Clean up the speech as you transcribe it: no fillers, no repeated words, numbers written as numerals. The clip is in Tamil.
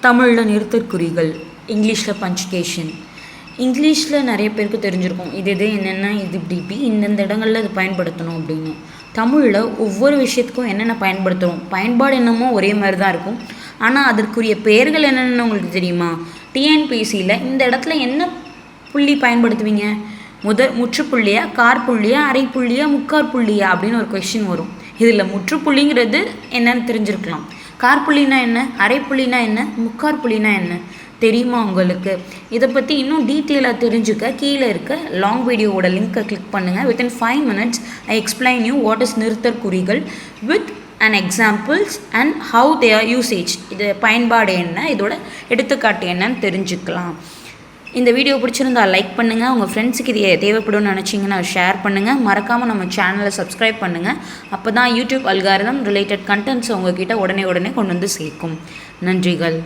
தமிழில் நிறுத்தற்குறிகள், இங்கிலீஷில் பஞ்சுகேஷன். இங்கிலீஷில் நிறைய பேருக்கு தெரிஞ்சிருக்கும் இது என்னென்ன, இது இப்படி இந்தந்த இடங்களில் இது பயன்படுத்தணும் அப்படின்னு. தமிழில் ஒவ்வொரு விஷயத்துக்கும் என்னென்ன பயன்படுத்துகிறோம், பயன்பாடு என்னமோ ஒரே மாதிரி தான் இருக்கும். ஆனால் அதற்குரிய பெயர்கள் என்னென்னு உங்களுக்கு தெரியுமா? டிஎன்பிஎஸ்சியில் இந்த இடத்துல என்ன புள்ளி பயன்படுத்துவீங்க? முற்றுப்புள்ளியா, காற்புள்ளியா, அரைப்புள்ளியா, முக்காற்புள்ளியா அப்படின்னு ஒரு கொஸ்டின் வரும். இதில் முற்றுப்புள்ளிங்கிறது என்னன்னு தெரிஞ்சிருக்கலாம். காற்புள்ளினா என்ன, அரைப்புள்ளினா என்ன, முக்காற்புள்ளினா என்ன தெரியுமா உங்களுக்கு? இதை பற்றி இன்னும் டீட்டெயிலாக தெரிஞ்சுக்க கீழே இருக்க லாங் வீடியோவோட லிங்க்கை கிளிக் பண்ணுங்கள். Within 5 minutes I explain you what is நிறுத்தற்குறிகள் with and examples and how their usage. இது பயன்பாடு என்ன, இதோட எடுத்துக்காட்டு என்னன்னு தெரிஞ்சுக்கலாம். இந்த வீடியோ பிடிச்சிருந்தா லைக் பண்ணுங்கள். உங்கள் ஃப்ரெண்ட்ஸுக்கு இது தேவைப்படும்னு நினச்சிங்கன்னா ஷேர் பண்ணுங்கள். மறக்காமல் நம்ம சேனலை சப்ஸ்கிரைப் பண்ணுங்கள். அப்போ தான் யூடியூப் அல்காரிதம் ரிலேட்டட் கண்டென்ட்ஸ் உங்ககிட்ட உடனே கொண்டு வந்து சேர்க்கும். நன்றிகள்.